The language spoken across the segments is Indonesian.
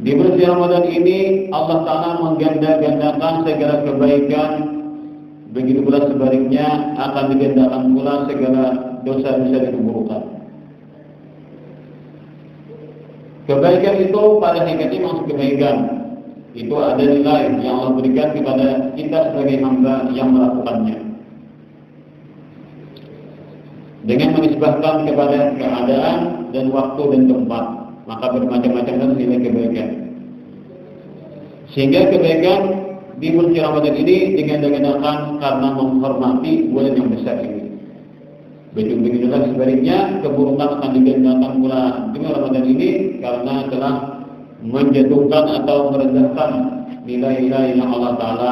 Di bulan Ramadan ini Allah Ta'ala mengganda-gandakan segala kebaikan, begitu pula sebaliknya akan digandakan pula segala dosa-dosa dan keburukan. Kebaikan itu pada hakikatnya maksud kebaikan itu ada nilai yang Allah berikan kepada kita sebagai hamba yang melakukannya, dengan menisbahkan kepada keadaan dan waktu dan tempat, maka bermacam-macam nilai kebaikan. Sehingga kebaikan di bulan Ramadan ini digandakan karena menghormati bulan yang besar ini. Begitu juga sebaliknya keburukan akan digandakan pula di Ramadan ini karena telah menjatuhkan atau merendahkan nilai-nilai yang Allah Ta'ala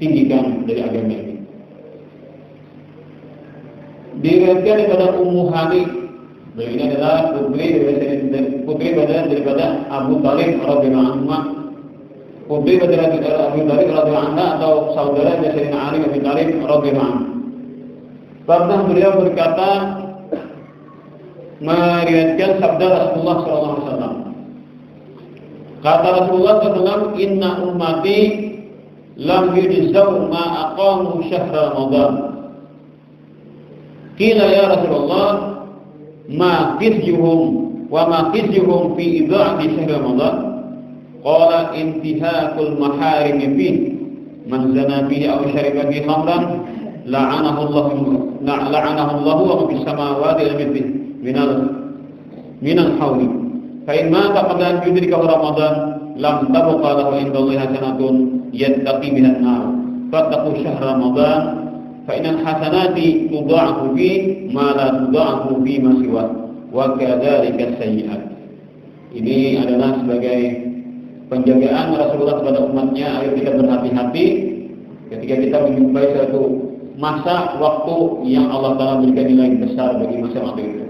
tinggikan dari agama ini. Diriwayatkan daripada Ummu Hani, beliau ini adalah putri daripada Abu Talib radhiyallahu anhu, putri daripada Abu Talib radhiyallahu anhu atau saudara dari Sayyidina Ali bin Abi Thalib radhiyallahu anhu. Pernah beliau berkata, meriwayatkan sabda Rasulullah SAW. Kata Rasulullah SAW, Inna ummati lam yujzau ma aqamu syahra Ramadan. Qila ya Rasulullah, ma khizyuhum wa ma khizyuhum fi idha'ati syahri Ramadan? Qala intihakul maharim fi man zana bihi aw syariba bihi khamran la'anahu Allah wa fis samawati wal ardi minal hawli. Fa in mata qabla an yudrika Ramadan lam tabqa lahu indallahi hasanatun yattaqi minan nar. Fattaqu syahra Ramadan fa innal hasanati tudha'afu fi ma la tudha'afu fi ma siwa wa kadzalika sayyi'at. Ini adalah sebagai penjagaan Rasulullah kepada umatnya agar kita berhati-hati ketika kita menjumpai suatu masa waktu yang Allah Ta'ala berikan nilai besar bagi masa waktu itu,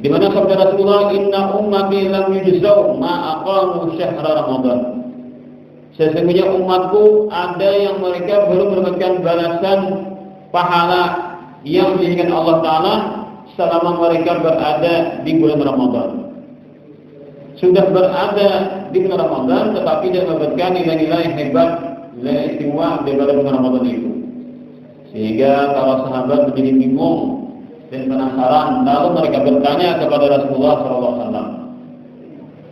di mana sabda Rasulullah, Inna ummati lam yujzau ma aqamu syahra Ramadan. Sesungguhnya umatku ada yang mereka belum mendapatkan balasan pahala yang diberikan Allah Ta'ala selama mereka berada di bulan Ramadan. Sudah berada di bulan Ramadan tetapi tidak mendapatkan nilai-nilai hebat, nilai istimewa daripada bulan Ramadan itu. Sehingga para sahabat menjadi bingung dan penasaran, lalu mereka bertanya kepada Rasulullah SAW,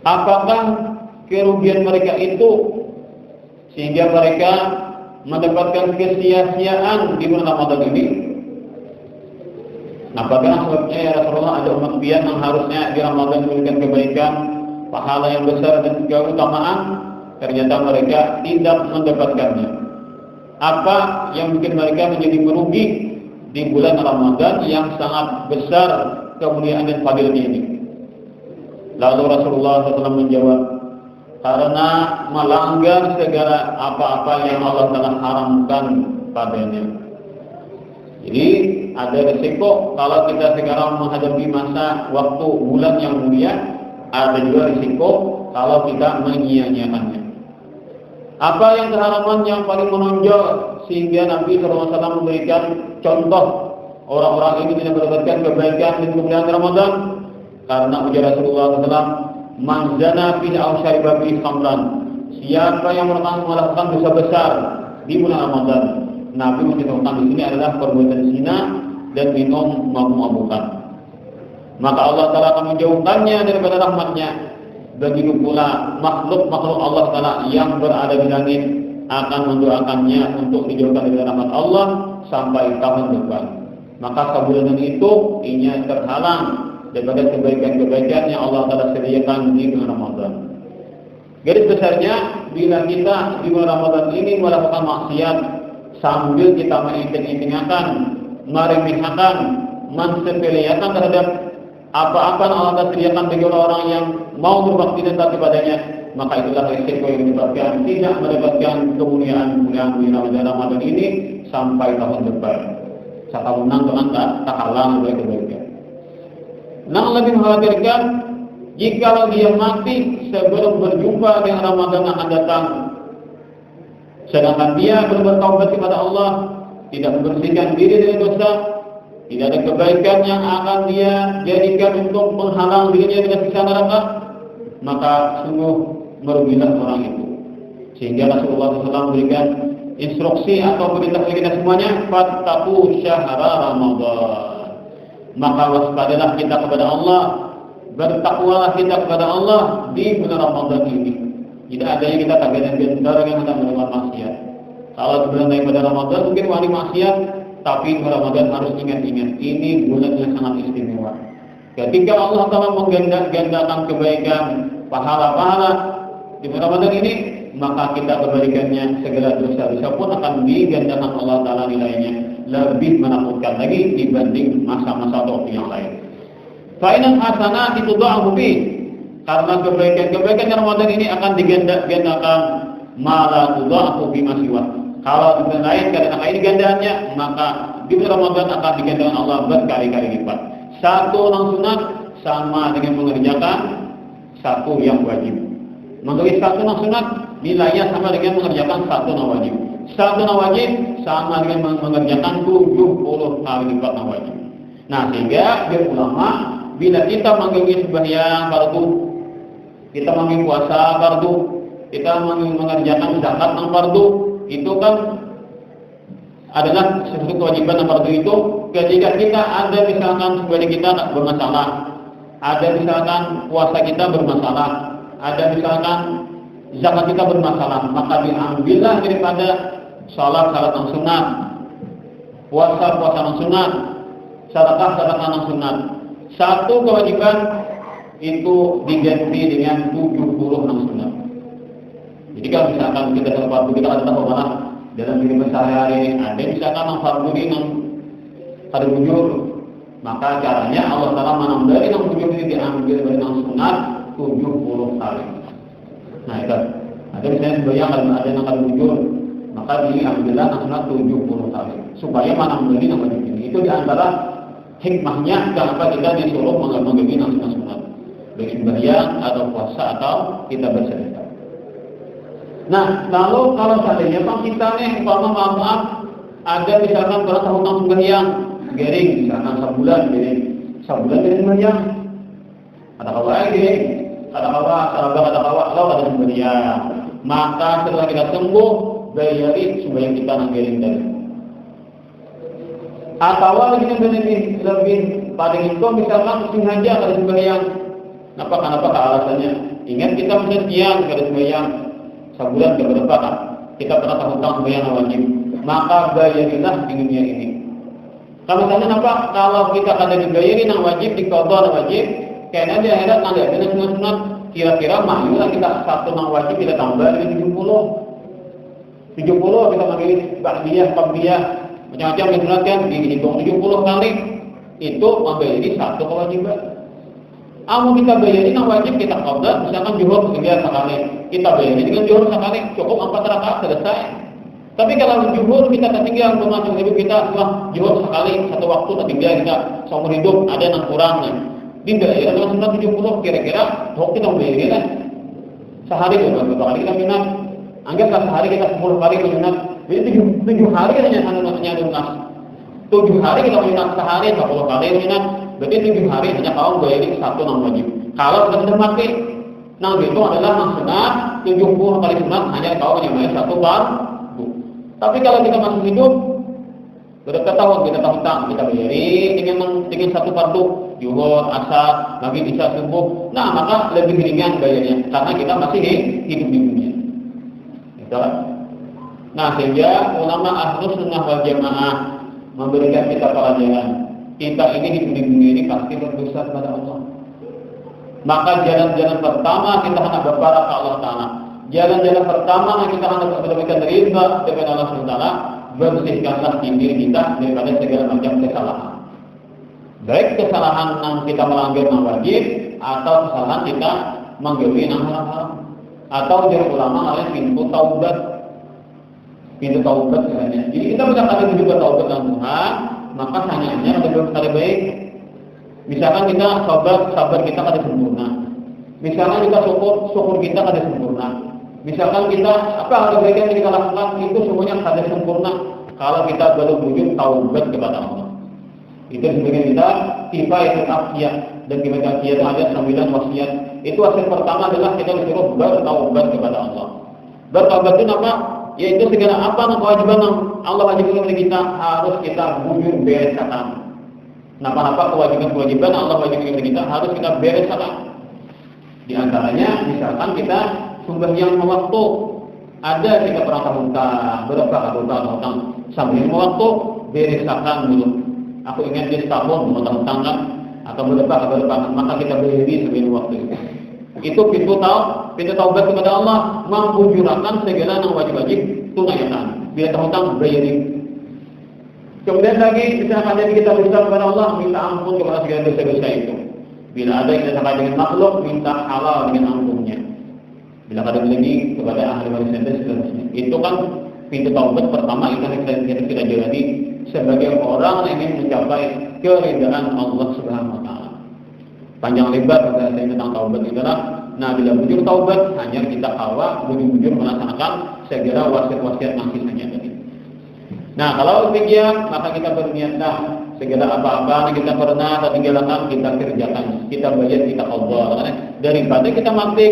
apakah kerugian mereka itu sehingga mereka mendapatkan kesia-siaan di bulan Ramadan ini? Apakah sebabnya ya Rasulullah ada umat pian yang harusnya di Ramadan memberikan kebaikan, pahala yang besar dan keutamaan, ternyata mereka tidak mendapatkannya? Apa yang bikin mereka menjadi merugi di bulan Ramadan yang sangat besar kemuliaan dan fadilnya ini? Lalu Rasulullah SAW menjawab, karena melanggar segala apa-apa yang Allah telah haramkan padanya. Jadi ada risiko kalau kita sekarang menghadapi masa waktu bulan yang mulia, ada juga risiko kalau kita menyia-nyiakannya. Apa yang keharaman yang paling menonjol sehingga Nabi SAW memberikan contoh orang-orang ini tidak mendapatkan kebaikan dan kemuliaan Ramadan? Karena ujar Rasulullah SAW, Man zana fi aw syariba fi khamran. Siapa yang melakukan dosa besar di bulan Ramadan, Nabi mencontohkan di sini adalah perbuatan zina dan minum mabuk-mabukan. Maka Allah Ta'ala akan menjauhkannya daripada rahmatnya. Begitu pula makhluk-makhluk Allah Ta'ala yang berada di langit akan mendoakannya untuk dijauhkan dari rahmat Allah sampai tahun depan. Maka kebulan itu inya terhalang daripada kebaikan-kebaikan yang Allah Ta'ala sediakan di bulan Ramadan. Garis besarnya, bila kita di bulan Ramadan ini melakukan maksiat sambil kita menginteng-intengkan, meremehkan, mensepelekan terhadap apa-apa yang Allah Ta'ala sediakan bagi orang-orang yang mau berbakti dan taat kepadanya, maka itulah risiko yang menyebabkan tidak mendapatkan kemuliaan bulan Ramadan ini sampai tahun depan. Satu menang tak halang oleh kebaikan. Nah, lebih mengkhawatirkan jika dia mati sebelum berjumpa dengan Ramadan akan datang, sedangkan dia belum bertaubat kepada Allah, tidak membersihkan diri dari dosa, tidak ada kebaikan yang akan dia jadikan untuk menghalang dirinya dengan siksa neraka, maka sungguh merugilah orang itu. Sehingga Rasulullah SAW memberikan instruksi atau perintah bagi kita semuanya, fattaqu syahra Ramadan. Maka waspadalah kita kepada Allah, bertakwalah kita kepada Allah di bulan Ramadan ini. Tidak ada yang kita targetkan orang yang hendak melakukan maksiat. Kalau bulan daripada Ramadan mungkin wali maksiat, tapi di Ramadan harus ingat-ingat ini bulan yang sangat istimewa. Ketika Allah Taala menggandakan kebaikan, pahala-pahala di bulan Ramadan ini, maka kita kebalikannya segala dosa-dosa pun akan digandakan Allah Taala nilainya lebih menakutkan lagi dibanding masa-masa atau yang lain. Fa'inal hasanat tudha'afu fi, karena kebaikan Ramadan ini akan digandakan malah tudha'afu fi masiwa. Kalau di bulan lain karena ini gandaannya, maka di bulan Ramadan akan digandakan Allah berkali-kali lipat. Satu orang sunat sama dengan mengerjakan satu yang wajib. Mengerjakan satu orang sunat nilainya sama dengan mengerjakan satu yang wajib. Satu yang wajib sama dengan mengerjakan 70 kali lipat yang wajib. Nah, sehingga biar ulama, bila kita mengerjakan sembahyang fardu, kita mengerjakan puasa fardu, kita mengerjakan zakat yang fardu, itu kan adalah sesuatu kewajiban yang fardu itu. Ketika kita ada misalkan sebagai kita tak bermasalah, ada misalkan puasa kita bermasalah, ada misalkan zakat kita bermasalah, maka diambillah daripada salat yang sunat, puasa yang sunat, sedekah yang sunat. Satu kewajiban itu diganti dengan 70 yang sunat. Jadi kalau misalkan kita dalam fardu kita ada tahu mana dalam kehidupan sehari-hari, ada misalkan yang fardu ini ada bujur, maka caranya Allah Taala menambah yang bujur ini diambil dari yang sunat 70 kali. Nah itu ada misalnya sembahyang ada yang akan bujur, maka diambillah yang sunat 70 kali supaya menambah yang wajib ini. Itu diantara hikmahnya kenapa kita disuruh mengambil yang sunat, baik sembahyang atau puasa atau kita bersedekah. Nah, kalau seandainya Pak kita nih, maaf, ada misalkan kalau tahun sembahyang gering, misalkan sebulan gering sembahyang, ada kawan gering, ada sembahyang, maka setelah kita sembuh, bayari sembahyang kita yang gering tadi. Atau lebih paling itu misalkan sengaja ada sembahyang, kenapa alasannya? Ingat kita mesti siang ada sembahyang. Sebulan ke depan kita pernah tahun-tahun sembahyang wajib, maka bayarilah di dunia ini. Kalau misalnya kalau kita ada dibayarin yang wajib, diqadha yang wajib, karena di akhirat nanti ada sunat-sunat, kira-kira mahal kita satu yang wajib kita tambah dari 70 kita panggil ba'diyah, qabliyah, macam-macam disunatkan dihitung 70 kali itu membayari satu kewajiban. Amu kita bayari yang wajib kita qadha, misalkan zuhur sekali, kita bayari dengan zuhur sekali, cukup 4 rakaat selesai. Tapi kalau zuhur kita tertinggal bermacam hidup kita, zuhur sekali satu waktu tertinggal kita seumur hidup ada yang kurang. Dibayar dengan sunat 70 kira-kira kita bayari lah. Sehari berapa kali kita minat? Anggaplah sehari kita 10 kali minat. Jadi 7 hari hanya lunas. 7 hari kita minat sehari 40 kali minat. Berarti 7 hari hanya kau bayari satu yang wajib. Kalau sudah mati, nah itu adalah yang sunat 70 kali sunat hanya kau menyamai satu fardu. Tapi kalau kita masih hidup, bertahun kita bayari dengan satu fardu, zuhur, asar, lagi bisa subuh. Nah maka lebih ringan bayarnya karena kita masih hidup di dunia. Gitu. Nah sehingga ulama Ahlus Sunnah wal Jamaah memberikan kita pelajaran. Kita ini hidup di dunia ini pasti berdosa kepada Allah. Maka jalan-jalan pertama kita hendak berparah ke Allah Ta'ala. Jalan-jalan pertama yang kita hendak mendapatkan ridha dengan Allah Ta'ala, bersihkanlah diri kita daripada segala macam kesalahan. Baik kesalahan yang kita melanggar yang wajib, atau kesalahan kita menggawi yang haram. Atau dari ulama oleh pintu taubat misalnya. Jadi kita bisa kali juga taubat dengan Tuhan. Maka hanya lebih baik. Misalkan kita sabar kita kada sempurna. Misalkan kita syukur kita kada sempurna. Misalkan kita apa kebaikan yang kita lakukan itu semuanya kada sempurna. Kalau kita baru wujud taubat kepada Allah, itu sebagai kita tiba itu afiyah. dan kita ada 9 wasiat. Itu wasiat pertama adalah kita disuruh bertaubat kepada Allah. Bertaubat itu apa? Yaitu segala apa kewajiban yang Allah wajibkan kepada kita harus kita bujur beresakan. Apa kewajiban Allah wajibkan kepada kita harus kita beresakan. Di antaranya misalkan kita sembahyang waktu, ada kita pernah hutang, berapa hutang sambil waktu beresakan dulu. Aku ingat dia setahun mau hutang kan, atau berapa maka kita beri sebelum waktu itu pintu taubat kepada Allah, membujurkan segala yang wajib tunaikan. Bila terhutang bayari. Kemudian lagi misalkan kita berdoa kepada Allah, minta ampun kepada segala dosa-dosa itu. Bila ada yang disangka dengan makhluk, minta halal dengan ampunnya. Bila ada lagi kepada ahli waris dan seterusnya. Itu kan pintu taubat pertama yang kita jalani sebagai orang yang ingin mencapai keridhaan Allah Subhanahu wa taala. Panjang lebar kata saya tentang taubat adalah, bila bujur taubat hanya kita bujur melaksanakan segala wasiat-wasiat yang sisanya tadi. Kalau demikian maka kita berniat segala apa-apa yang kita pernah tinggalkan kita kerjakan, kita bayar, kita qadha. Daripada kita mati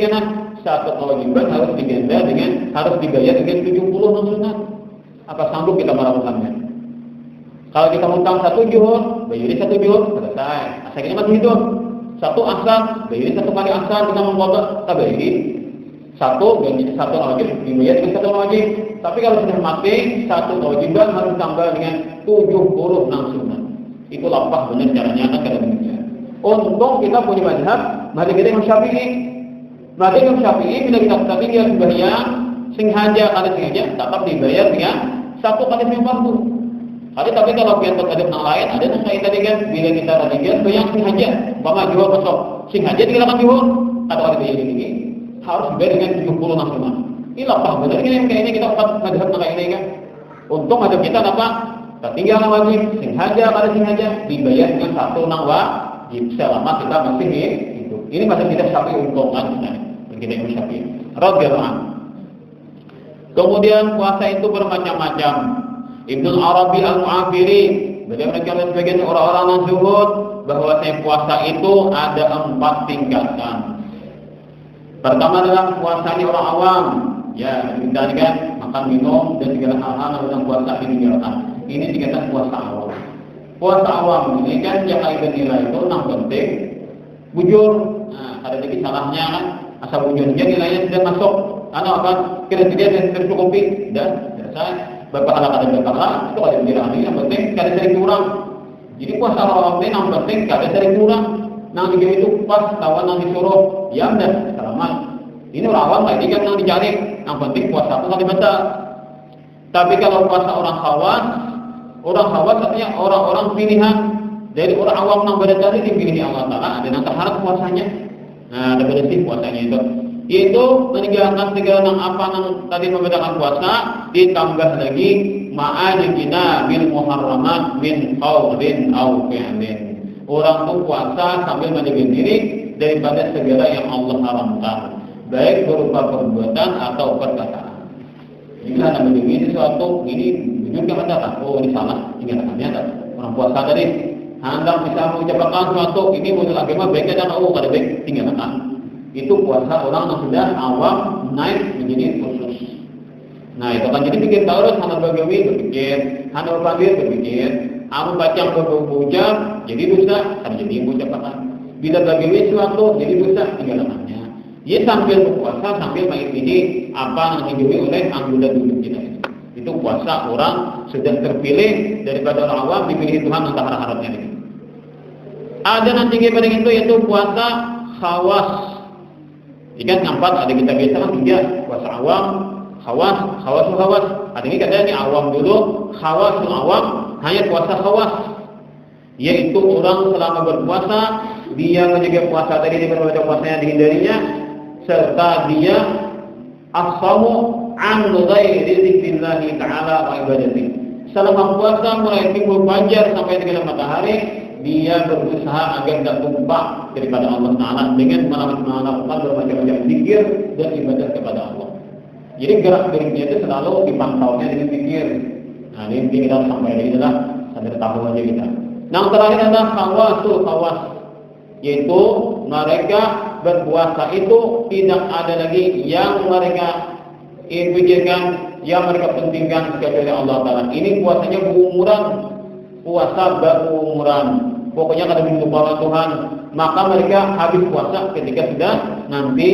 satu kewajiban harus dibayar dengan 70 sunat. Apa sanggup kita melakukannya? Kalau kita hutang 1 juhur, bayari 1 juhur, selesai. Asalnya masih hidup. 1 asar, bayari 1 kali asar dengan mengqadha, tabayari. 1 wajib dibayar dengan 1 wajib. Tapi kalau sudah mati, 1 kewajiban harus ditambah dengan 76 sunat. Itu lapah benar caranya kalau demikian. Untung kita punya mazhab, mari kita Imam Syafi'i. Maka Imam Syafi'i bila kita tinggal sembahyang sengaja tetap dibayar dengan 1 kali fardu. Tapi kalau kita ada yang lain, ada yang saya tadi kan bila kita tinggal sembahyang sengaja, umpama jual besok, sengaja tinggalkan jual, atau ada yang ini harus dibayar dengan 76 sunat. Ini lapah benar ini kita mazhab ini kan. Untung ada kita tinggal wajib sengaja dibayar dengan 1 wajib selama kita masih hidup. Ini mazhab kita Syafi'i untung kan. Kita Imam Syafi'i radhiyallahu anhu. Kemudian puasa itu bermacam-macam. Ibnu Arabi Al-Mu'afiri beliau menekankan sebagian orang-orang yang zuhud bahwa puasa itu ada 4 tingkatan. Pertama adalah puasanya orang awam, kan makan minum dan segala hal-hal dalam puasa ditinggalkan. Ini tingkatan puasa awam. Puasa awam ini kan yang kaitan nilai itu 6 penting. Bujur, ada lagi salahnya kan. Asal bujurnya nilainya sudah masuk, kira-kira tercukupi dan selesai. Berpahala kada berpahala, itu ada bilang yang penting kada sering kurang. Jadi puasa awam ini yang penting kada sering kurang. Nang tiga itu pas lawan nang disuruh, dan selamat. Ini orang awam lagi kan yang dicari, yang penting puasa itu kada batal. Tapi kalau puasa orang khawas artinya orang-orang pilihan dari orang awam yang berdasar dipilih Allah Taala, ada yang terharap puasanya. Ada bersih puasanya itu meninggalkan segala apa yang tadi membedakan puasa, ditambah lagi ma'ajina bil muharramat min qawlin aw fi'lin. Orang itu puasa sambil menjaga diri daripada segala yang Allah haramkan, baik berupa perbuatan atau perkataan. Jika Anda mendengar sesuatu ini juga katakan, ini salah, tinggalkannya. Orang puasa tadi Anda bisa mengucapkan sesuatu ini menurut agama baiknya dan kada baik tinggalkan. Itu puasa orang yang sudah awam naik menjadi khusus. Itu kan jadi pikir terus Anda bagawi berpikir, Anda berpikir berpikir, Anda baca berujar jadi dosa, kan jadi mengucapkan. Bila bagawi sesuatu jadi dosa tinggalkannya. Ia sambil berpuasa sambil mengikuti apa yang digawi oleh anggota tubuh kita. Itu puasa orang sudah terpilih daripada orang awam dipilih Tuhan entah harap-harapnya ini. Ada nanti pada itu yaitu puasa khawas. Ikan 4 ada kita biasa kan 3 puasa awam, khawas. Ada ini katanya ini awam dulu, khawas awam hanya puasa khawas. Yaitu orang selama berpuasa dia menjaga puasa tadi daripada puasanya dihindarinya serta dia as-shamu an ghairi dzikrillah ta'ala wa ibadati. Selama puasa mulai timbul fajar sampai dengan matahari, dia berusaha agar tidak tumpah daripada Allah Ta'ala dengan melakukan bermacam-macam zikir dan ibadah kepada Allah. Jadi gerak geriknya itu selalu dipantaunya dengan zikir. Ini kita sampai ini adalah sadar tahu aja kita. Yang terakhir adalah khawas. yaitu mereka berpuasa itu tidak ada lagi yang mereka pikirkan, yang mereka pentingkan kecuali Allah Ta'ala. Ini puasanya berumuran, puasa berumuran. Pokoknya kada berjumpa Tuhan, maka mereka habis puasa ketika sudah nanti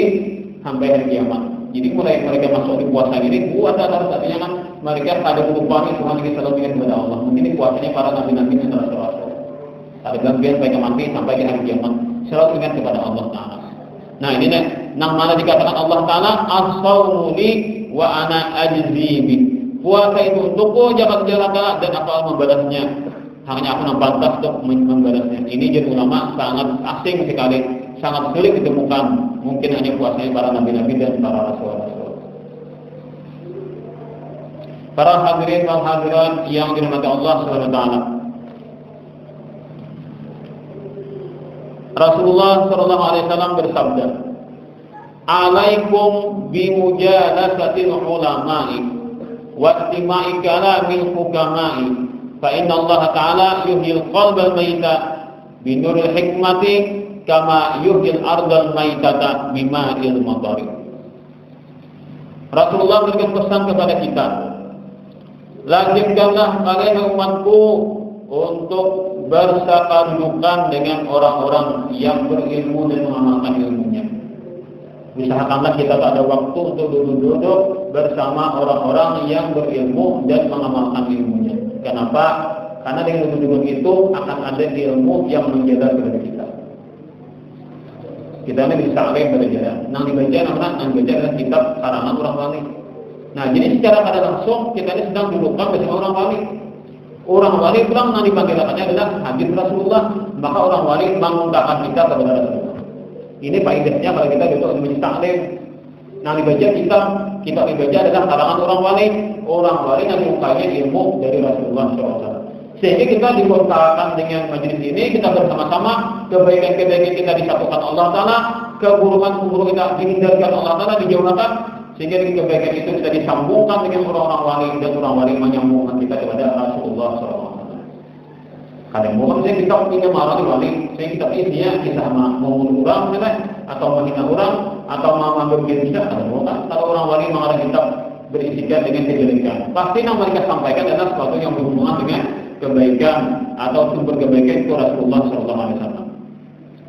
sampai hari kiamat. Jadi mulai mereka masuk di puasa ini, puasa artinya kan mereka kada melupakan Tuhan, ini selalu ingat kepada Allah. Mungkin ini puasanya para nabi-nabi dan rasul-rasul. Ada gantian sampai mati sampai di hari kiamat, selalu ingat kepada Allah Ta'ala. Nah ini nih, nang mana dikatakan Allah Ta'ala as-shaumu li wa ana ajzi bi. Puasa itu untukku, jangan diraka dan aku membalasnya. Hanya aku yang pantas untuk membalasnya. Ini jadi ulama sangat asing sekali, sangat sulit ditemukan. Mungkin hanya puasanya para nabi-nabi dan para rasul-rasul. Para hadirin wal hadirat yang dirahmati Allah Subhanahu wa taala. Rasulullah sallallahu alaihi wasallam bersabda, "Alaikum bimujalasatil ulama'i wa istima'i kalamil hukama'i, fa inna Allah Ta'ala yuhyil qalbal maita binuril hikmati kama yuhyil ardal maitata bima'il matari." Rasulullah memberikan pesan kepada kita, lazimkanlah kalian umatku untuk bersakarukan dengan orang-orang yang berilmu dan mengamalkan ilmunya. Usahakanlah kita tak ada waktu untuk duduk-duduk bersama orang-orang yang berilmu dan mengamalkan ilmunya. Kenapa? Karena dengan duduk itu akan ada ilmu yang menjaga kepada kita. Kita ini bisa alim belajar. Nang dibaca nang baca adalah kitab karangan orang wali. Nah, jadi secara kada langsung kita ini sedang dudukkan bersama orang wali. Orang wali pulang yang dipanggilkannya adalah hadis Rasulullah, maka orang wali mengundangkan kita kepada Rasulullah. Ini faedahnya kalau kita duduk di majlis taklim. Nah, dibaca kita dibaca adalah karangan orang wali yang mengukainya ilmu dari Rasulullah SAW. Sehingga kita dikontakkan dengan majlis ini, kita bersama-sama kebaikan-kebaikan kita disatukan Allah Ta'ala, keburukan-keburukan kita dihindarkan Allah Ta'ala, dijauhkan. Sehingga kebaikan itu bisa disambungkan dengan orang-orang wali dan orang wali menyambungkan kita kepada Rasulullah SAW. Kadang bukan saya kita ingin marah wali, saya kita isinya kita mau orang, atau menghina orang, atau mau ambil bisa. Kadang kalau orang wali mengarah kita berisikan dengan kejelekan, pasti yang mereka sampaikan adalah sesuatu yang berhubungan dengan kebaikan atau sumber kebaikan itu Rasulullah SAW.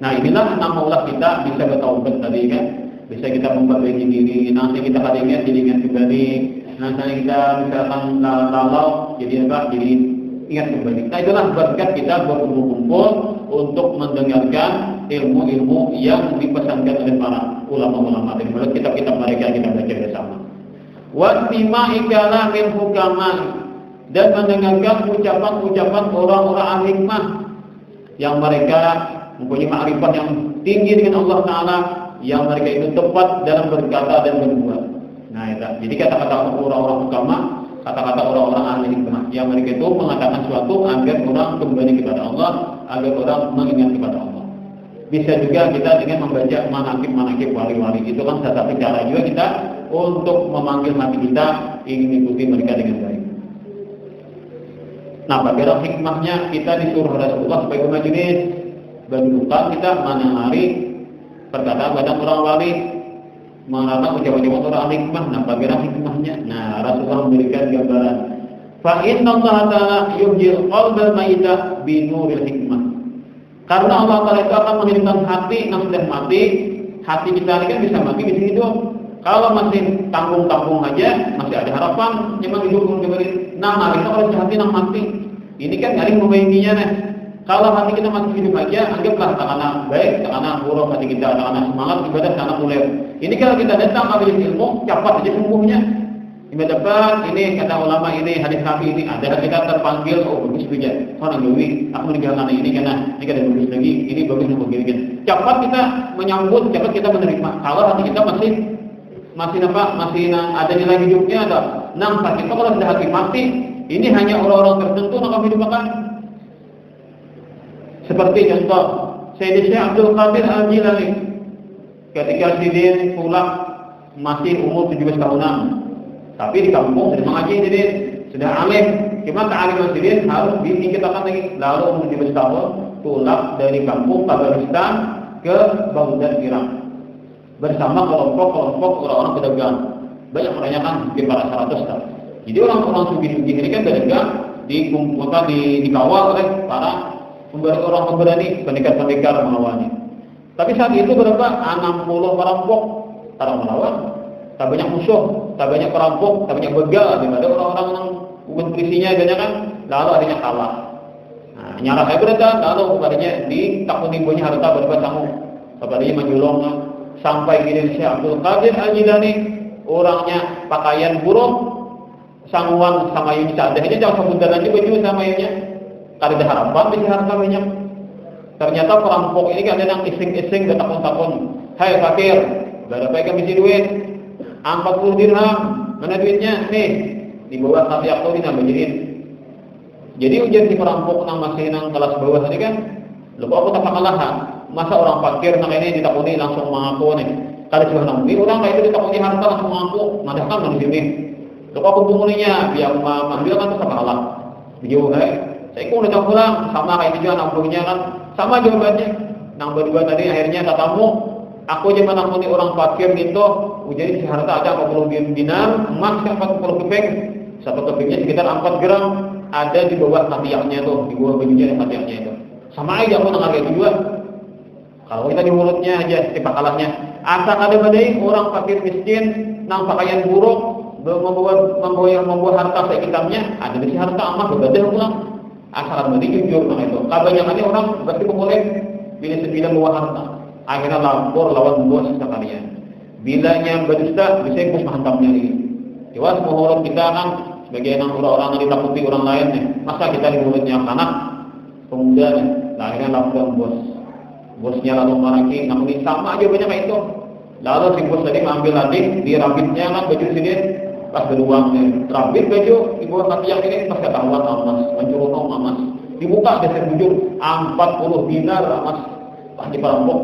Nah inilah namanya kita bisa bertaubat tadi kan. Bisa kita memperbaiki diri, nanti kita kada ingat jadi ingat kembali, nanti kita misalkan lalau jadi apa, jadi ingat kembali. Nah itulah berkat kita berkumpul-kumpul untuk mendengarkan ilmu-ilmu yang dipesankan oleh para ulama-ulama dan menurut kitab-kitab mereka kita baca bersama. Wastima'i kalamil hukama, dan mendengarkan ucapan-ucapan orang-orang ahli hikmah yang mereka mempunyai ma'rifat yang tinggi dengan Allah Ta'ala, yang mereka itu tepat dalam berkata dan berbuat. Nah, jadi kata-kata orang-orang hukama, kata-kata orang-orang ahli hikmah, yang mereka itu mengatakan sesuatu agar orang kembali kepada Allah, agar orang mengingat kepada Allah. Bisa juga kita dengan membaca manaqib wali-wali. Itu kan salah satu cara juga kita untuk memanggil hati kita ingin mengikuti mereka dengan baik. Nah, bagaimana hikmahnya kita disuruh Rasulullah sebagai majelis berduka kita mendengar perkataan badan orang wali, mengatakan ucapan-ucapan orang hikmah. Nah, bagaimana hikmahnya? Nah, Rasulullah memberikan gambaran. Fa inna Allah Ta'ala yuhyil qalbal maita binuril hikmah. Karena Allah Ta'ala itu akan menghidupkan hati yang sudah mati. Hati kita ini kan bisa mati, bisa hidup. Kalau masih tanggung-tanggung aja, masih ada harapan, memang hidup kembali. Nah, kita kalau hati yang mati, ini kan nggak ada membaginya nih. Kalau hati kita masih hidup aja, anggaplah tangan baik, tangan buruk hati kita, tangan semangat, ibadah, tangan ulet. Ini kalau kita datang ambil ilmu, cepat aja sembuhnya. Ibadah dapat, ini kata ulama ini, hadis Nabi ini, ada kita terpanggil, oh bagus saja. Orang Dewi, aku meninggalkan ini karena ini kada bagus lagi, ini bagus begini. Cepat kita menyambut, cepat kita menerima. Kalau hati kita masih ada nilai hidupnya, ada. Nampak kita kalau sudah hati mati, ini hanya orang-orang tertentu yang akan hidupkan. Seperti contoh Sayyidina Syekh Abdul Qadir Al-Jilani ketika Sidin pulang masih umur 17 tahunan, tapi di kampung sudah mengaji Sidin, sudah alim. Cuma kealiman Sidin harus ditingkatkan lagi. Lalu umur 17 tahun tulak dari kampung Kazakhstan ke Baghdad Irak bersama kelompok-kelompok orang-orang pedagang. Banyak menanyakan mungkin para 100 tak. Jadi orang-orang sugih-sugih ini kan pedagang dikawal oleh para orang pemberani, pendekar-pendekar melawannya. Tapi saat itu berapa? 60 perampok para melawan. Tak banyak musuh, tak banyak perampok, tak banyak begal daripada orang-orang yang bukan polisinya kan. Lalu adanya kalah. Nah, nyarah saya berada lalu kepadanya ditakuni punya harta berapa sanggup. Kepadanya menjulong sampai di Indonesia Abdul Qadir Al-Jilani, orangnya pakaian buruk, sangguan sama yang seadanya, jangan sebutan aja baju sama yang kada ada harapan bisa harta banyak. Ternyata perampok ini kan ada yang ising-ising dan takun-takun. Hai fakir, berapa yang mesti duit? 40 dirham. Mana duitnya? Nih, di bawah hati aku ini nambah jadiin. Jadi ujian si perampok nang masih nang kelas bawah tadi kan, lupa aku tak kalahan. Masa orang fakir nang ini ditakuni langsung mengaku nih. Kada cuma nang orang kayak itu ditakuni harta langsung mengaku. Mana kan di sini. Lupa aku bungulinya, biar mengambil kan tuh kalah. Dijauh saya kok udah pulang sama kayak itu nampunya kan sama jawabannya. Nang berdua tadi akhirnya katamu, aku aja menangkuni orang fakir gitu. Jadi si harta ada 40 dinar, emas 40 keping. Satu kepingnya sekitar 4 gram. Ada di bawah katiaknya tuh, di bawah bajunya dan katiaknya itu. Sama aja aku dengar kayak itu juga. Kalau kita di mulutnya aja, di pakalahnya. Asal ada badai orang fakir miskin, nang pakaian buruk, membawa harta sekitarnya, ada di harta amat berbeda pulang. Asal ada badai jujur nah itu. Kebanyakannya orang berarti boleh bila sebilang bawa harta. Akhirnya lapor lawan bos sekalian. Bilanya berdusta, bisa bos menghantamnya lagi. Jelas mohon kita kan sebagai orang-orang yang ditakuti orang lain nih. Masa kita di mulutnya anak pemuda nih. Nah, akhirnya lapor bosnya lalu maraki, namun sama aja banyak kayak itu. Lalu si bos tadi mengambil adik di rambutnya kan baju sini pas beruang nih. Rambut baju di bawah kaki yang ini pas ketahuan emas, mencurutong emas. Dibuka dasar bujur 40 dinar emas. Pas di perampok.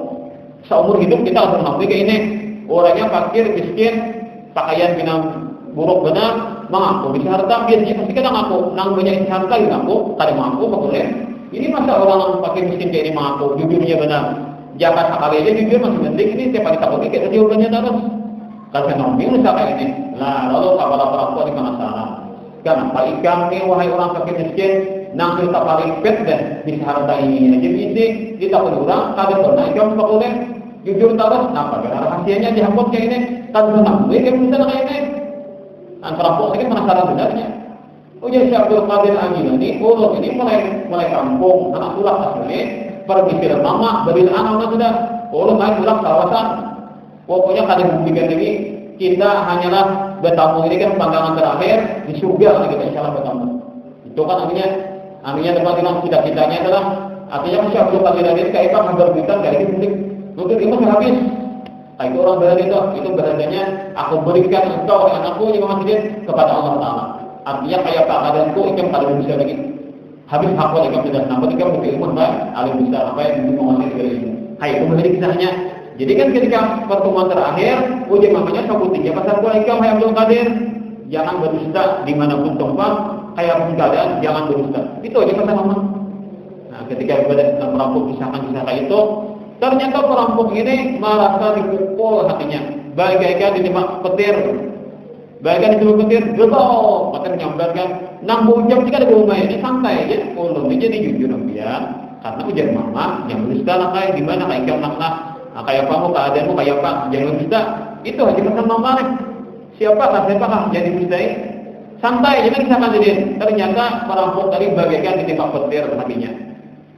Seumur hidup kita harus mengakui kayak ini. Orangnya fakir, miskin, pakaian bina buruk benar, mengaku bisa harta biasanya pasti kita ngaku, nang banyak harta yang ngaku, kada mengaku boleh. Ini masa orang fakir miskin kayak ini mengaku, jujurnya benar. Jangan sekali aja jujur masih penting ini tiap hari takut kayak jawabannya terus. Kalau saya ngomong misalnya ini, lah lalu kabar perampok di mana sana? Kenapa ikan ini wahai orang fakir miskin, nang kita paling pet deh bisa harta ini aja bisa kita orang kada pernah ikan boleh. Jujur terus, kenapa? Karena rahasianya dihapus kayak ini, kan benar. Dia bisa kayak ini. Antara pun ini penasaran benarnya. Oh jadi Abdul Qadir Al-Jilani, ini mulai kampung, anak pulang asli, pergi ke mama, beri anak sudah. Main pulang kawasan. Pokoknya kada buktikan lagi. Kita hanyalah bertamu ini kan pandangan terakhir di surga kita insyaallah bertamu. Itu kan artinya teman-teman cita-citanya adalah artinya Syekh Abdul Qadir Al-Jilani kayak apa berbicara kayak gitu. Mungkin itu habis. Itu orang berada itu beradanya aku berikan engkau anakku yang masjid kepada Allah Taala. Artinya kayak keadaanku ikam kada bisa lagi. Habis aku ikam sudah nampak ikam lebih ilmu baik, alim besar apa yang menguasai dari ini. Itu menjadi kisahnya. Jadi kan ketika pertemuan terakhir, ujian mamanya sebutnya pasal gua ikam hayam Abdul Qadir, jangan berdusta dimanapun tempat, kayak pun keadaan jangan berdusta. Itu aja kata mama. Nah, ketika berada merampok kisah-kisah itu. Ternyata perampok ini merasa dipukul hatinya, bagaikan ditimbak petir, gelap, petir nyambarkan, 60 jam jika ada rumah ini santai aja, ini jadi jujur dia, karena ujar mama, yang berdusta lah kayak gimana, kayak kamu kayak kamu keadaanmu kayak apa, jangan berdusta, itu aja pesan mama nih, siapa jadi berdusta santai, jangan kisahkan jadi, ternyata perampok tadi bagaikan ditimbak petir hatinya,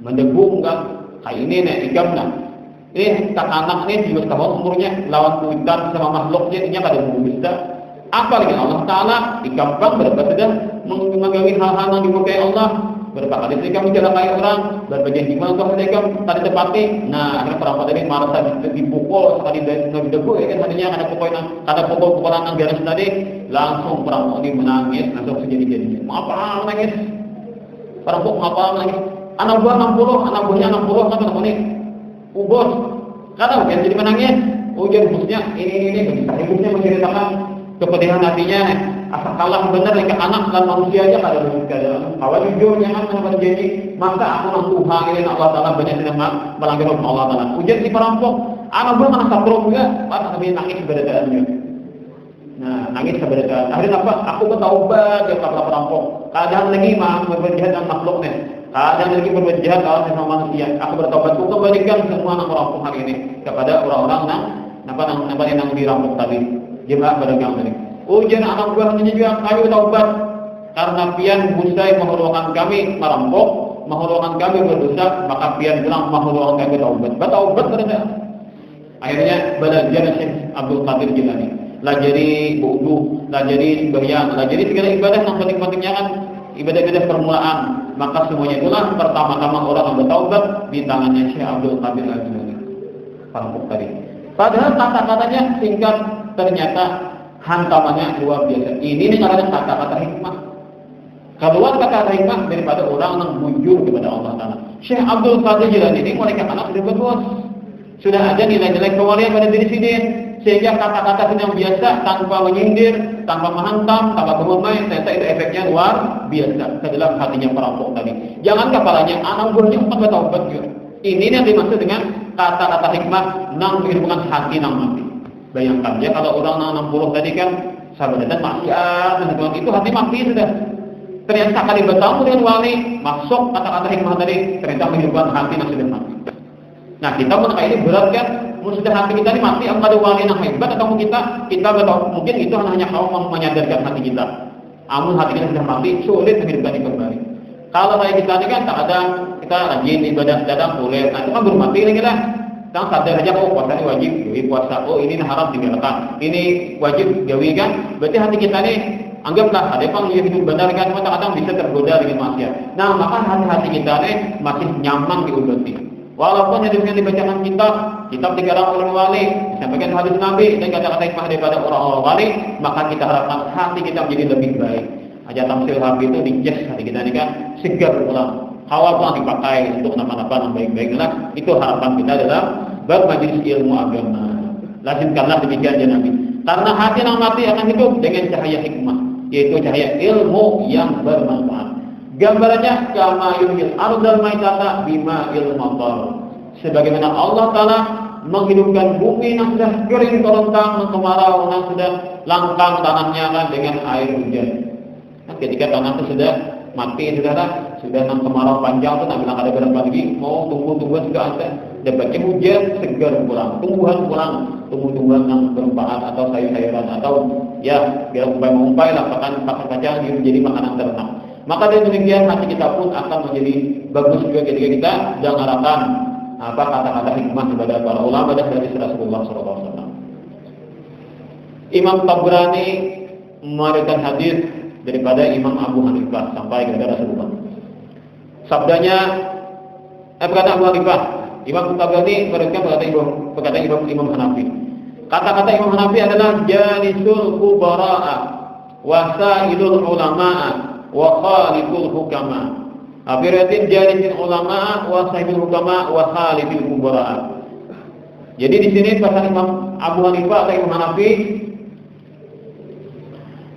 mendegung kan, kayak ini nih, ikam nah. Anak ini di tahun umurnya lawan kuitan sama makhluknya ini kada bisa. Apa dengan Allah Taala di gampang berapa sudah mengawi hal-hal yang dimurkai Allah. Berapa kali mereka mencelakai orang, berbagai gimana kok mereka tadi tepati. Nah, akhirnya perampok tadi merasa dipukul sekali dari debu kan tadinya ada pukul-pukulan yang garis tadi langsung perampok ini menangis langsung sejadi-jadinya. Apa nangis? Perampok apa nangis? Anak buah 60, anak buahnya 60 kan ini. Bos, karena bukan jadi menangis. Ujian bosnya ini, ibusnya menceritakan kepedihan hatinya kalah bener dengan anak dan manusia aja kada berkeadaan. Awal jujur jangan berjanji masa aku nang Tuhan ini Allah Taala banyak tidak melanggar hukum Allah Taala. Ujian si perampok, anak gue mana sabrok juga, pas kami nangis keberadaannya. Nah, nangis keberadaan. Akhirnya apa? Aku bertaubat dia kata perampok. Kadang lagi mah berbuat jahat dengan makhluknya. Kadang lagi berbuat jahat kalau sama manusia. Aku bertaubat. Aku kembalikan semua anak perampok hari ini kepada orang-orang yang dirampok tadi. Jemaah berdagang tadi. Ujian anak buahnya juga kami bertaubat karena pian busai menghulukan kami merampok, menghulukan kami berdosa, maka pian bilang menghulukan kami bertaubat berada. Akhirnya belajar Syekh Abdul Qadir Jilani. Lah jadi wudu, lah jadi sembahyang, lah jadi segala ibadah yang penting-pentingnya kan ibadah-ibadah permulaan. Maka semuanya itulah pertama-tama orang yang bertaubat di tangannya Syekh Abdul Qadir Al-Jilani. Perampok tadi. Padahal kata-katanya singkat, ternyata hantamannya luar biasa. Ini namanya kata-kata hikmah. Keluar kata-kata hikmah daripada orang yang bujur kepada Allah Taala. Syekh Abdul Qadir Jilani ini mereka anak sudah berbuat, sudah ada nilai-nilai kewalian pada diri sendiri, sehingga kata-kata yang biasa tanpa menyindir, tanpa menghantam, tanpa bermain, ternyata itu efeknya luar biasa ke dalam hatinya perampok tadi. Jangan kepalanya anak buahnya empat bertaubat juga. Ini yang dimaksud dengan kata-kata hikmah nang menghubungkan hati nang mati. Bayangkan ya kalau orang nang 60 tadi kan sahabat dan maksiat dan itu hati mati sudah. Ternyata kali bertemu dengan wali masuk kata-kata hikmah tadi ternyata menghubungkan hati nang sudah mati. Nah kita pun ini berat kan, sudah hati kita ini mati apa ada wali yang hebat atau kita bertahu mungkin itu hanya kaum menyadarkan hati kita. Amun hati kita sudah mati sulit menghidupkan kembali. Kalau kayak kita ini kan tak ada kita rajin ibadah datang boleh, nah itu kan belum mati lagi lah. Kita sadar aja puasa ini wajib, puasa ini haram tinggalkan, ini wajib gawi kan. Berarti hati kita ini anggaplah ada yang hidup benar kan, kadang-kadang bisa tergoda dengan maksiat. Nah maka hati-hati kita ini masih nyaman diobati. Walaupun yang dibacakan kitab 3 orang wali, disampaikan hadis Nabi dan kata-kata hikmah daripada orang-orang wali, maka kita harapkan hati kita menjadi lebih baik. Aja tamsil hati itu dijes hati kita ini kan segar pulang. Awal pulang dipakai untuk nama-nama yang baik-baik lah. Itu harapan kita dalam bermajelis ilmu agama. Lazimkanlah demikian ya Nabi. Karena hati yang mati akan hidup dengan cahaya hikmah, yaitu cahaya ilmu yang bermanfaat. Gambarannya kama yuhyil ardal maitata bima ilmatar. Sebagaimana Allah Taala menghidupkan bumi yang sudah kering kerontang, kemarau yang sudah langkang tanahnya kan dengan air hujan. Nah, ketika tanah itu sudah mati sudah nang kemarau panjang itu nak bilang ada berapa lagi mau tumbuh-tumbuhan juga ada. Dapatnya hujan segar pulang, tumbuhan yang bermanfaat atau sayur-sayuran atau ya biar umpai lah pakan kacang jadi makanan ternak. Maka dari demikian hati kita pun akan menjadi bagus juga ketika kita dengarkan apa kata-kata hikmah kepada para ulama dan dari Rasulullah SAW. Imam Tabrani meriwayatkan hadis daripada Imam Abu Hanifah sampai kepada Rasulullah. Sabdanya berkata Abu Hanifah, Imam Tabrani meriwayatkan berkata Imam Hanafi. Kata-kata Imam Hanafi adalah jalisul kubara'a wa sa'ilul ulama'a wa khaliful hukama. Abiratin jalisin ulama wa sahibul hukama wa khalifil kubara. Jadi di sini pasal Imam Abu Hanifah atau Imam Hanafi,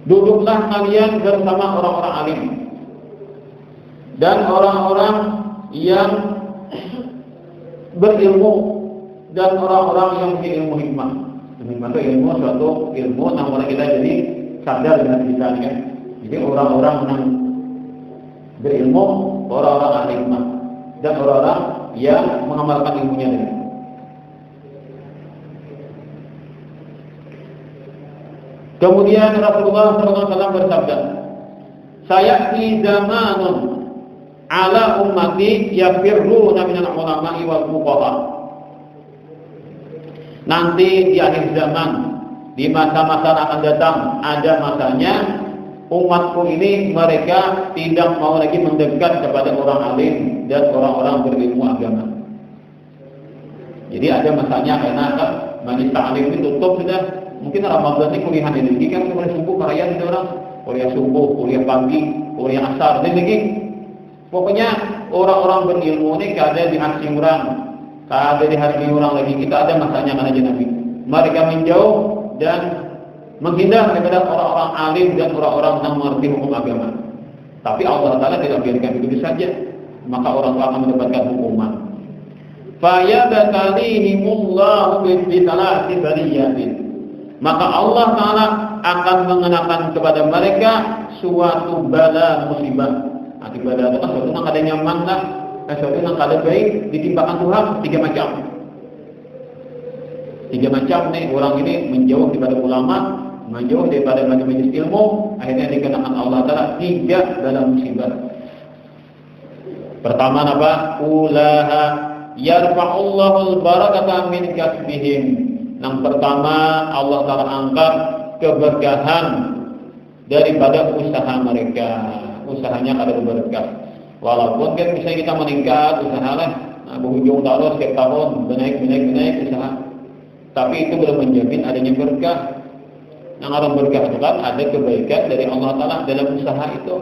duduklah kalian bersama orang-orang alim dan orang-orang yang berilmu dan orang-orang yang punya ilmu hikmah. Hikmah itu ilmu suatu ilmu yang kita jadi sadar dengan kita kan. Jadi orang-orang yang berilmu, orang-orang ahli hikmah dan orang-orang yang mengamalkan ilmunya ini. Kemudian Rasulullah SAW bersabda, "Sayati zamanun ala ummati yafirruna minal ulama'i wal fuqaha." Nanti di akhir zaman, di masa-masa akan datang, ada masanya umatku ini mereka tidak mau lagi mendekat kepada orang alim dan orang-orang berilmu agama. Jadi ada masanya karena majelis ta'lim itu tutup sudah. Mungkin Ramadan ini kuliah ini kan kuliah subuh karya ada orang, kuliah subuh, kuliah pagi, kuliah asar dan lagi. Pokoknya orang-orang berilmu ini kada di Asimuran, kada di hari orang lagi. Kita ada masanya kan aja Nabi. Mereka menjauh dan menghindar daripada orang-orang alim dan orang-orang yang mengerti hukum agama. Tapi Allah Ta'ala tidak biarkan begitu saja, maka orang tua akan mendapatkan hukuman. Fayabtalihimullahu bisalati bariyatin. Maka Allah Ta'ala akan mengenakan kepada mereka suatu bala musibah. Bala itu kan suatu yang kada nyaman lah, suatu yang kada baik ditimpakan Tuhan 3 macam. 3 macam nih orang ini menjauh daripada ulama, menjauh daripada majelis ilmu, akhirnya dikenakan Allah Ta'ala 3 bala musibah. Pertama apa? Ulaha yarfa'ullahul barakata min kasbihim. Yang pertama Allah Ta'ala angkat keberkahan daripada usaha mereka. Usahanya kada berberkah. Walaupun kan bisa kita meningkat usaha lah, berhujung tahun setiap tahun menaik usaha. Tapi itu belum menjamin adanya berkah. Yang orang berkah itu kan ada kebaikan dari Allah Ta'ala dalam usaha itu.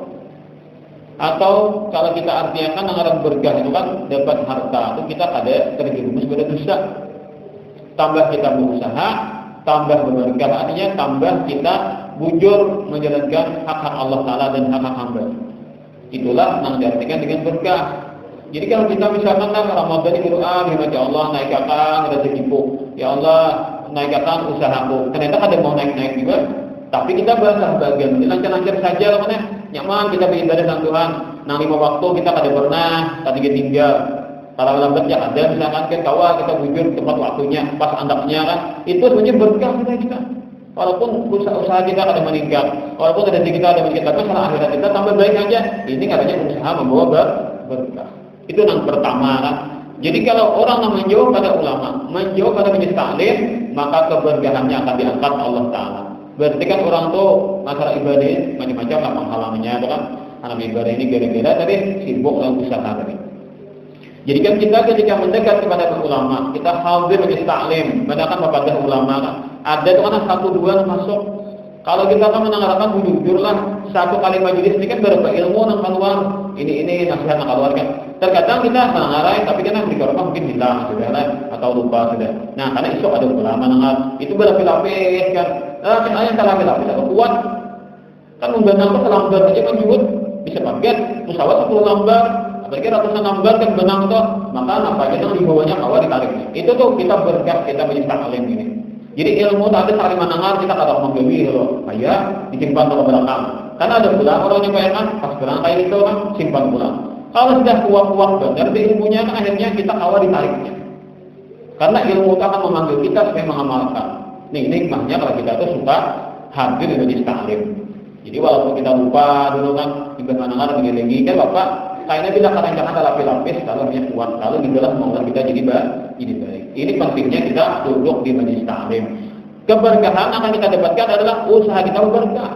Atau kalau kita artikan yang orang berkah itu kan dapat harta, itu kita ada terjerumus pada dosa. Tambah kita berusaha, tambah berberkah, artinya tambah kita bujur menjalankan hak-hak Allah Ta'ala dan hak-hak hamba. Itulah yang diartikan dengan berkah. Jadi kalau kita misalkan Ramadan ini berdoa, ya Allah naikkan rezekiku, ya Allah naikkan usahaku. Ternyata ada mau naik-naik juga, tapi kita bahasa bagian lancar-lancar saja lah mana. Nyaman kita beribadah dengan Tuhan. Nang 5 waktu kita kada pernah tadi tinggal. Kalau lambat ya ada misalkan kita bujur tempat waktunya pas andaknya kan. Itu sebenarnya berkah kita. Walaupun usaha kita ada meningkat, walaupun rezeki kita ada meningkat, tapi masalah akhirat kita tambah baik aja. Ini katanya usaha membawa berkah. Itu yang pertama kan. Jadi kalau orang yang menjauh pada ulama, menjauh pada majelis taklim, maka keberkahannya akan diangkat Allah Ta'ala. Berarti kan orang tuh masalah ibadah macam-macam lah penghalangannya itu kan. Anak ibadah ini gara-gara tadi sibuk dengan usaha tadi. Jadi kan kita ketika mendekat kepada ulama, kita hadir majelis taklim, mendengarkan bapak ulama kan. Ada itu kan 1-2 masuk. Kalau kita kan mendengarkan jujur lah, 1 kali majelis ini kan berapa ilmu yang keluar, ini nasihat yang keluar kan. Terkadang kita mendengarai, tapi kita berkorban mungkin hilang sudah lah, atau lupa sudah. Nah karena esok ada ulama dengar, itu berlapis-lapis kan. Kita yang terlapis-lapis atau kuat, kan membenang itu lambar saja kan juga bisa pakai musawat 10 lambar. Apalagi ratusan lambar kan benang itu, maka nampaknya yang dibawanya awal ditarik. Itu tuh kita berkat kita majelis taklim ini. Jadi ilmu tadi saling mendengar kita kata menggawi loh, kayak disimpan ke belakang. Karena ada pula orang yang bayangkan pas berang kayak itu kan simpan pulang. Kalau sudah kuat-kuat benar di ilmunya kan akhirnya kita awal ditariknya. Karena ilmu itu akan memanggil kita supaya mengamalkan. Ini hikmahnya kalau kita tuh suka hadir di majelis taklim. Jadi walaupun kita lupa dulu kan juga mendengar mengiringi kan bapak. Kayaknya bila kadang-kadang ada lapis-lapis kalau punya kuat, kalau di dalam mau kita jadi baik. Ini pentingnya kita duduk di majelis taklim. Keberkahan akan kita dapatkan adalah usaha kita berkah.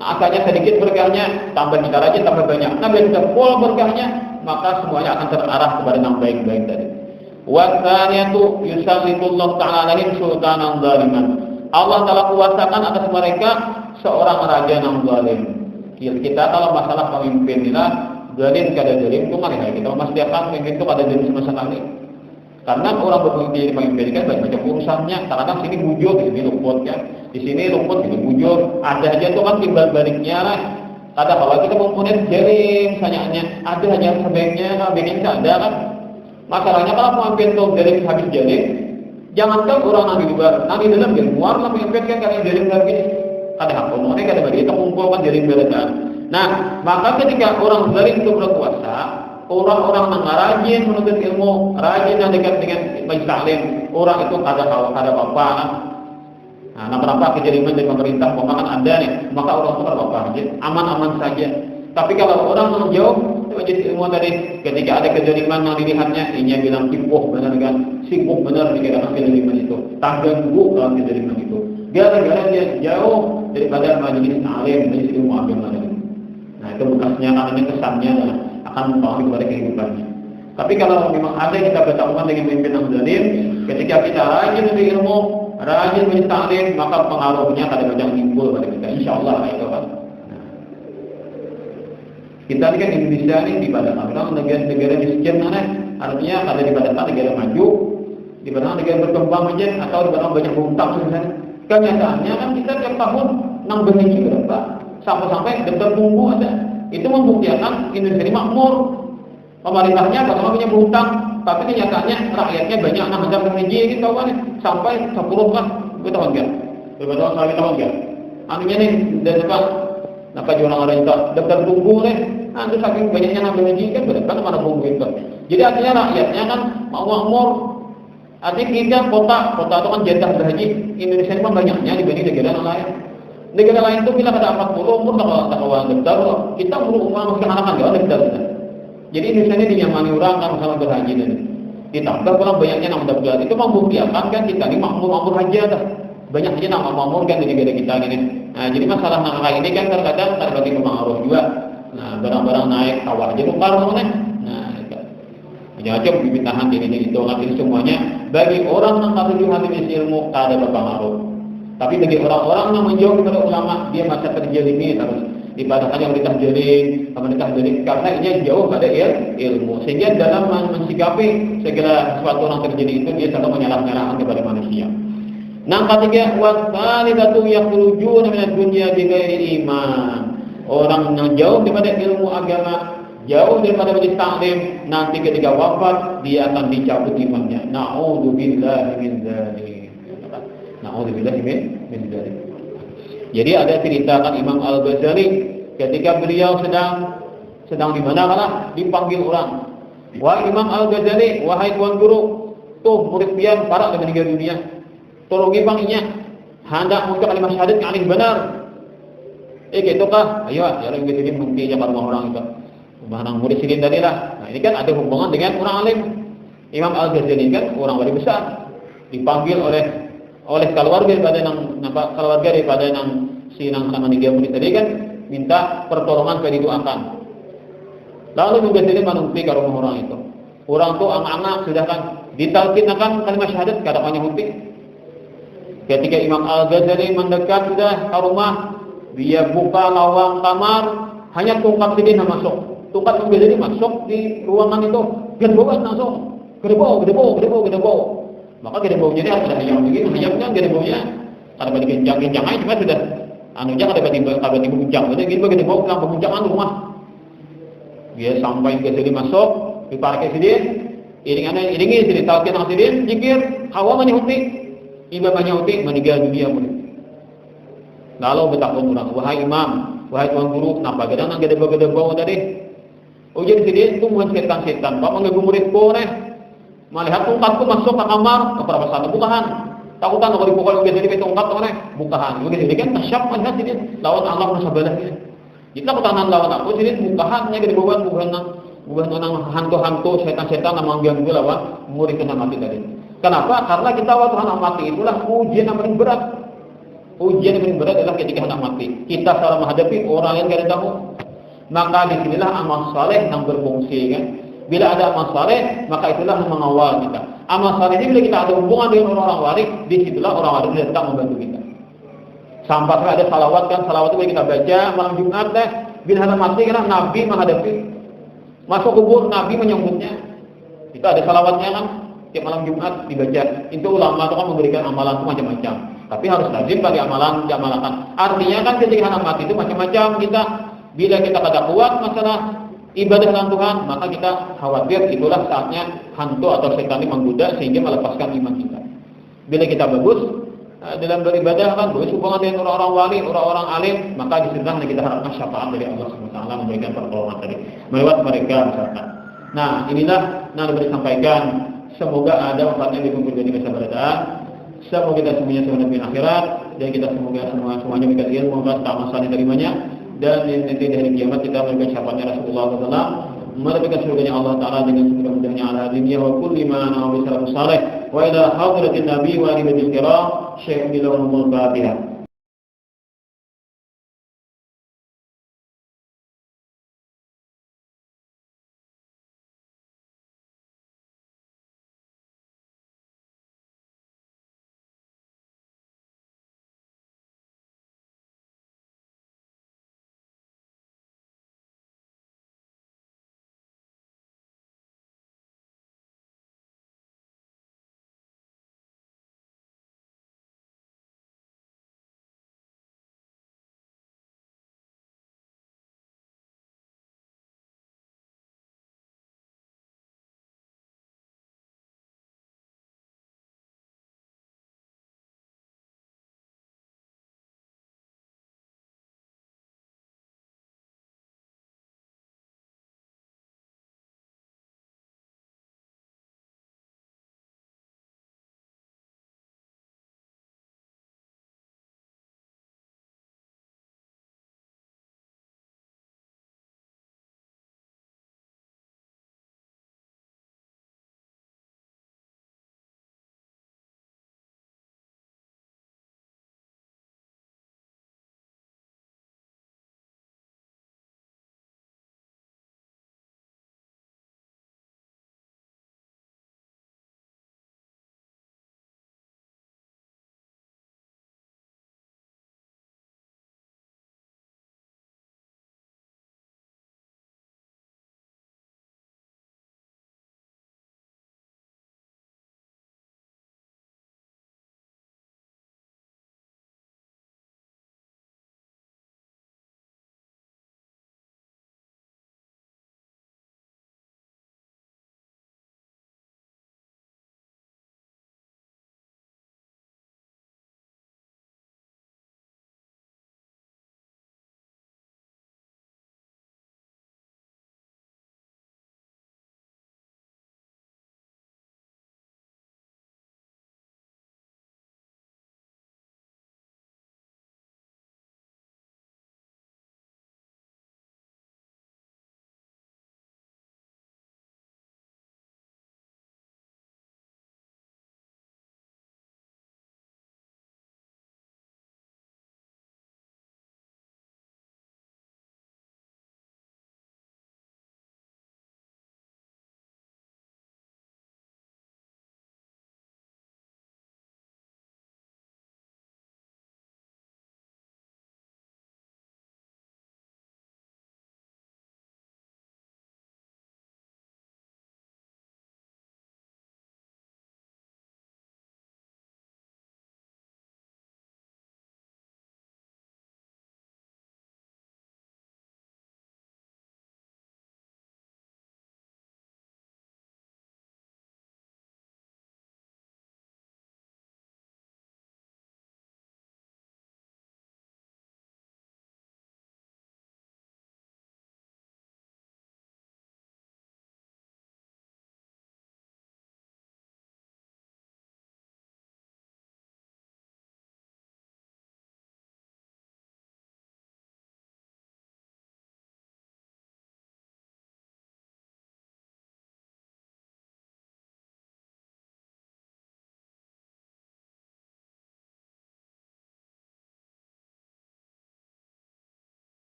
Nah, asalnya sedikit berkahnya, tambah kita rajin tambah banyak. Nah, bila kita full berkahnya, maka semuanya akan terarah kepada yang baik-baik tadi. Wa tsaniyatu yusallitullahu ta'ala alaihim sultanan zaliman. Allah Ta'ala kuasakan atas mereka seorang raja yang zalim. Kita kalau masalah pemimpin inilah zalim kada zalim itu mana kita memastikan pemimpin itu kada zalim sama sekali. Karena orang berpemimpin kan banyak macam urusannya. Kadang sini bujur, di sini luput kan. Di sini luput, di sini bujur. Ada aja itu kan timbal baliknya lah. Kadang kalau kita mempunyai zalim, misalnya ada aja sebaiknya, bikin ada kan. Masalahnya kalau pemimpin itu zalim habis zalim, jangankan orang nanti juga, nanti dalam dia keluar lah pemimpin kan karena zalim lagi. Kadang apa? Mereka kadang bagi kita mengumpulkan zalim beradaan. Nah, maka ketika orang zalim itu berkuasa, orang-orang yang rajin menuntut ilmu, rajin yang dekat dengan majelis taklim, orang itu ada apa-apa. Nah, nampak kejeliman dari pemerintah, pemakan ada nih, maka orang itu apa-apa aja, aman-aman saja. Tapi kalau orang yang jauh majelis ilmu tadi, ketika ada kejeliman yang dilihatnya, ini bilang sibuk benar kan, sibuk benar dikatakan kejeliman itu, terganggu dalam kejeliman itu. Gara-gara dia jauh daripada majelis taklim, majelis ilmu agama tadi. Nah itu bekasnya, karena kesannya akan mempengaruhi kepada kehidupannya. Tapi kalau memang ada kita bertanggungan dengan pemimpin yang zalim, ketika kita rajin di ilmu, rajin majelis taklim, maka pengaruhnya kadang-kadang timbul pada kita. Insyaallah itu kan. Nah, kita ini kan Indonesia ini di badan orang negara miskin mana? Artinya ada di badan negara maju, di badan negara berkembang aja, atau di badan banyak hutang misalnya. Kenyataannya kan kita tiap tahun nambah haji berapa? Sampai-sampai daftar tunggu ada. Itu membuktikan Indonesia ini makmur. Pemerintahnya kalau punya berhutang, tapi kenyataannya rakyatnya banyak yang hendak haji gitu kan, sampai 10 lah, kita tahu enggak? Berapa tahun lagi tahu enggak? Anunya nih dan apa? Napa jualan orang itu daftar tunggu deh. Itu saking banyaknya yang haji kan berapa mana tunggu itu. Jadi artinya rakyatnya kan mau makmur. Artinya kita kota itu kan jatah berhaji Indonesia ini kan banyaknya dibanding negara lain. Negara lain itu bila ada 40 pun tak kawan daftar, kita perlu masuk anak enggak daftar. Jadi Indonesia ini dinyamani orang kan masalah berhaji dan ditambah pula banyaknya yang daftar. Itu membuktikan kan kita ini makmur haji ada. Banyak aja nama makmur kan di negara kita gini. Nah, jadi masalah kayak ini kan terkadang terbagi pengaruh juga. Nah, barang-barang naik awal aja tukar namanya. Nah, macam bibitahan ini itu kan ini semuanya bagi orang yang tak tujuh hati ilmu tak ada berpengaruh. Tapi bagi orang-orang yang menjauh dari ulama dia masih terjalimi terus. Ibadahnya pemerintah jadi karena ini jauh pada ilmu sehingga dalam mensikapi segala sesuatu yang terjadi itu dia selalu menyalah-nyalahkan kepada manusia. Nah, ketiga wasalidatu yakhrujuna minad dunya bighairi iman. Orang yang jauh daripada ilmu agama, jauh daripada majlis taklim, nanti ketika wafat dia akan dicabut imannya. Na'udzubillahi min dzalik. Na'udzubillahi min dzalik. Jadi ada cerita kan Imam Al-Ghazali ketika beliau sedang di mana kalah dipanggil orang. Wahai Imam Al-Ghazali, wahai tuan guru, tuh murid pian para meninggal dunia. Tolongi panginya hendak untuk kalimat syahadat yang paling benar. Gitu kah? Ayo, ya lagi jadi bukti aja kalau orang itu. Bahang murid sidin tadi lah. Nah, ini kan ada hubungan dengan orang alim. Imam Al-Ghazali kan orang wali besar dipanggil oleh keluarga daripada yang si nang meninggal murid tadi kan minta pertolongan supaya didoakan. Lalu juga jadi manumpi ke rumah orang itu. Orang tu anak-anak sudah kan ditalkinkan kalimat syahadat kada banyak henti. Ketika Imam Al-Ghazali mendekat sudah ke rumah, dia buka lawang kamar, hanya tungkat sidin yang masuk. Tungkat Al-Ghazali masuk di ruangan itu, gedebauan langsung. Gedebau. Maka gedebaunya dia ada yang begini, hayamnya gedebaunya. Kalau bagi kencang-kencang aja cuma sudah anunya kada bagi kencang. Jadi gitu gedebau pulang penguncangan rumah. Dia sampai Ghazali masuk, diparkir sidin, iringi sidin talkin ang sidin, zikir, hawa manyuti. Iba manyuti meninggal dunia pun. Lalu betapa orang, wahai imam, wahai tuan guru, kenapa gedang nang gedebau tadi? Ujian sidin itu bukan setan-setan, pak mengganggu muridku nih. Melihat tungkatku masuk ke kamar, ke perabasana bukahan. Takutan kalau dipukul ujian sidin tungkat nih, bukahan. Ujian sidin kan tasyap melihat sidin, lawan Allah nasabalah dia. Jika pertahanan lawan aku sidin bukahannya gedebauan bukan orang hantu-hantu setan-setan yang mengganggu lawan murid kena mati tadi. Kenapa? Karena kita waktu anak mati itulah ujian yang paling berat. Ujian yang paling berat adalah ketika anak mati. Kita salah menghadapi orang yang tidak tahu. Maka disinilah amal saleh yang berfungsi kan. Bila ada amal saleh, maka itulah yang mengawal kita. Amal saleh ini bila kita ada hubungan dengan orang-orang waris, disitulah orang waris datang membantu kita. Sampai ada salawat kan, salawat itu kita baca malam Jumat deh. Bila anak mati kan Nabi menghadapi masuk kubur, Nabi menyambutnya. Itu ada salawatnya kan. Tiap malam Jumat dibaca. Itu ulama itu kan memberikan amalan itu macam-macam. Tapi harus lazim bagi amalan diamalkan. Artinya kan ketika anak mati itu macam-macam kita. Bila kita kada kuat masalah ibadah dengan Tuhan, maka kita khawatir itulah saatnya hantu atau setan ini menggoda sehingga melepaskan iman kita. Bila kita bagus dalam beribadah kan bagus hubungan dengan orang-orang wali, orang-orang alim, maka disinilah kita harapkan syafaat dari Allah SWT memberikan pertolongan tadi melewat mereka misalkan. Nah, inilah yang dapat disampaikan. Semoga ada wafatnya dikumpul di masa berataan. Semoga kita semuanya selamat di akhirat dan kita semuanya dikasih ilmu dan amal saleh terimanya dan nanti dari kiamat kita memberikan syafaatnya Rasulullah SAW mendapatkan surganya Allah Taala dengan semudah-mudahnya ala dunia wa kulli ma nawi salafus saleh wa ila hadratin nabi wa alihi wa sallam syekh bilawul fatihah.